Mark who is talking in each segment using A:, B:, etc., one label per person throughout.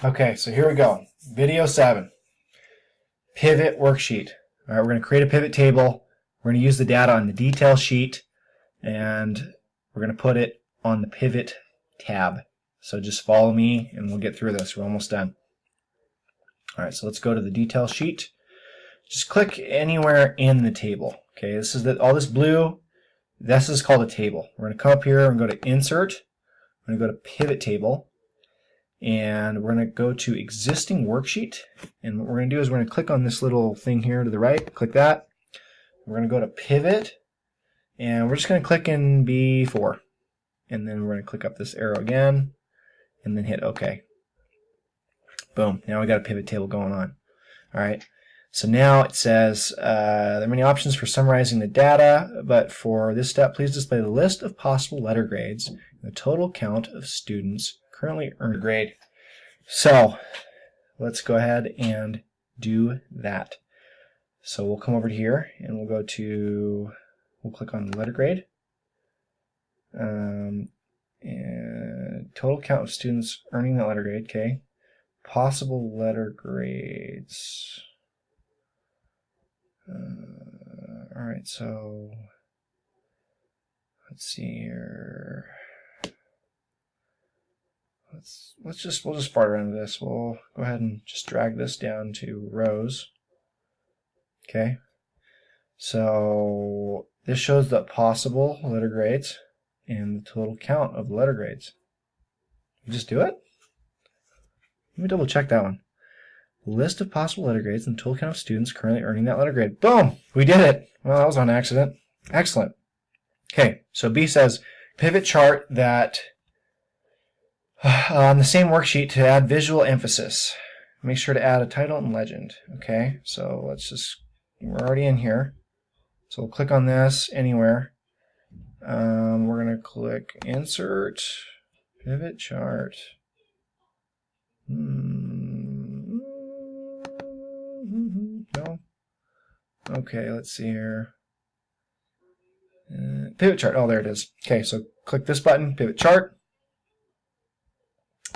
A: Okay, so here we go. Video 7. Pivot worksheet. All right, we're going to create a pivot table. We're going to use the data on the detail sheet, and we're going to put it on the pivot tab. So just follow me, and we'll get through this. We're almost done. All right, so let's go to the detail sheet. Just click anywhere in the table. Okay, this is all this blue. This is called a table. We're going to come up here and go to Insert. We're going to go to Pivot Table. And we're going to go to existing worksheet, and what we're going to do is we're going to click on this little thing here to the right, click that. We're going to go to pivot, and we're just going to click in B4, and then we're going to click up this arrow again and then hit OK. Boom, now we got a pivot table going on. Alright, so now it says there are many options for summarizing the data, but for this step please display the list of possible letter grades and the total count of students currently earned a grade. So let's go ahead and do that. So we'll come over to here and we'll click on the letter grade. And total count of students earning that letter grade, okay. Possible letter grades. Alright, so let's see here. We'll just fart around with this. We'll go ahead and just drag this down to rows. Okay. So this shows the possible letter grades and the total count of letter grades. You just do it? Let me double check that one. List of possible letter grades and total count of students currently earning that letter grade. Boom! We did it! Well, that was on accident. Excellent. Okay, so B says pivot chart that on the same worksheet to add visual emphasis. Make sure to add a title and legend. Okay, so we're already in here. So we'll click on this anywhere. We're going to click Insert, Pivot Chart. No. Okay, let's see here. Pivot Chart. Oh, there it is. Okay, so click this button, Pivot Chart.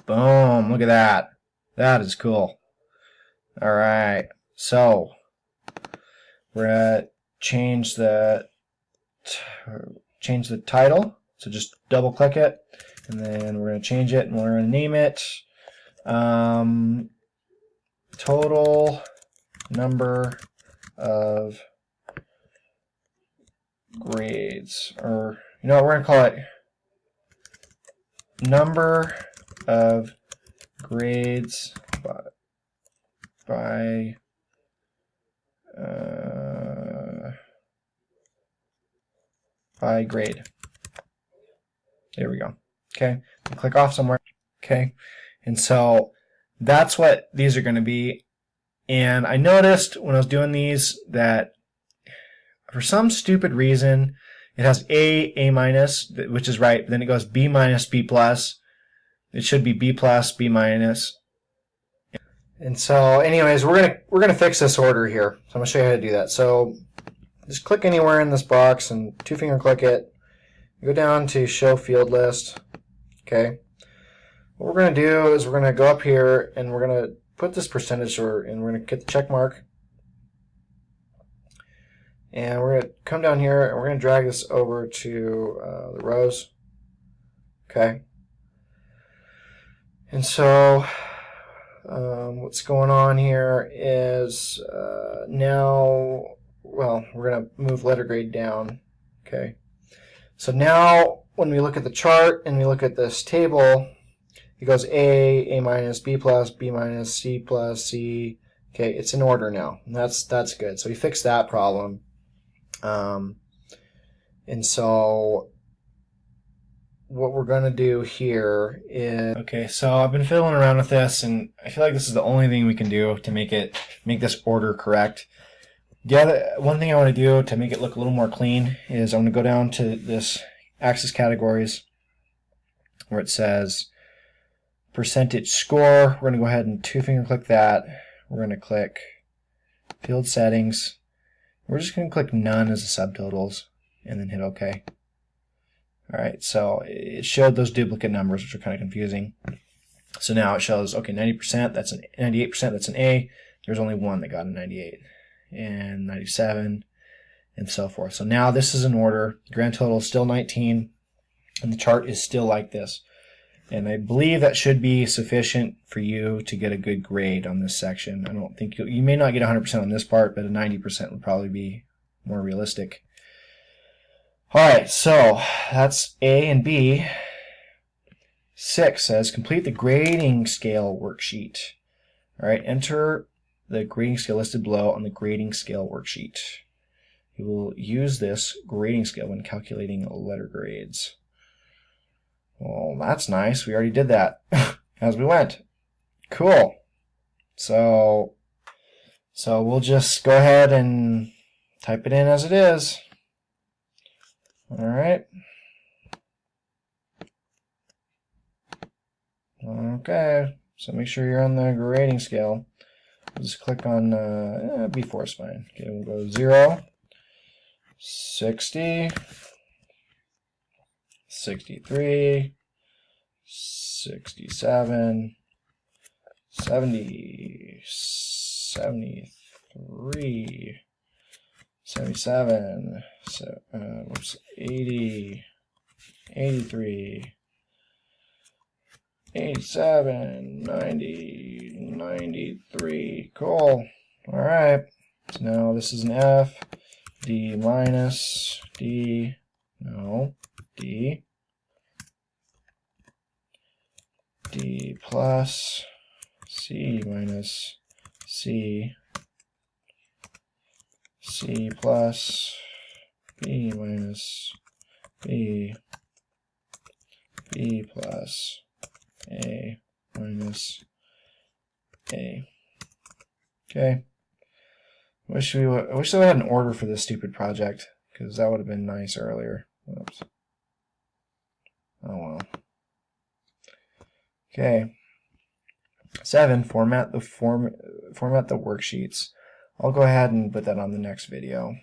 A: Boom, look at that. That is cool. Alright, so we're going to change the title. So just double click it, and then we're going to change it, and we're going to name it total number of grades. Or, you know what, we're going to call it number of grades by grade. There we go. Okay, click off somewhere. Okay, and so that's what these are going to be. And I noticed when I was doing these that for some stupid reason it has A minus, which is right, but then it goes B minus, B plus. It should be B plus, B minus. And so anyways, we're gonna fix this order here. So I'm gonna show you how to do that. So just click anywhere in this box and two-finger click it. Go down to show field list. Okay. What we're gonna do is we're gonna go up here and we're gonna put this percentage and we're gonna get the check mark. And we're gonna come down here and we're gonna drag this over to the rows. Okay. And so what's going on here is now, well, we're going to move letter grade down. Okay. So now when we look at the chart and we look at this table, it goes A minus, B plus, B minus, C plus, C. Okay, it's in order now. And that's good. So we fixed that problem. And so what we're going to do here is, okay, so I've been fiddling around with this and I feel like this is the only thing we can do to make this order correct. The other one thing I want to do to make it look a little more clean is I'm going to go down to this Axis Categories where it says percentage score. We're going to go ahead and two-finger click that. We're going to click Field Settings. We're just going to click None as the subtotals and then hit OK. Alright, so it showed those duplicate numbers, which are kind of confusing. So now it shows, okay, 90%, that's an 98%, that's an A. There's only one that got a 98 and 97 and so forth. So now this is in order. The grand total is still 19 and the chart is still like this. And I believe that should be sufficient for you to get a good grade on this section. I don't think you may not get 100% on this part, but a 90% would probably be more realistic. All right, so that's A and B. 6 says complete the grading scale worksheet. All right, enter the grading scale listed below on the grading scale worksheet. You will use this grading scale when calculating letter grades. Well, that's nice. We already did that as we went. Cool. So we'll just go ahead and type it in as it is. All right. Okay. So make sure you're on the grading scale. Just click on B4 is fine. Okay, we'll go 0, 60, 63, 67, 70, 73, 77, 80, 83, 87, 90, 93. Cool. All right. So now this is an F, D minus, D, no, D, D plus, C minus, C, C plus, B minus, B, B plus, A minus A. Okay. I wish we had an order for this stupid project, because that would have been nice earlier. Oops. Oh well. Okay. 7. Format the worksheets. I'll go ahead and put that on the next video.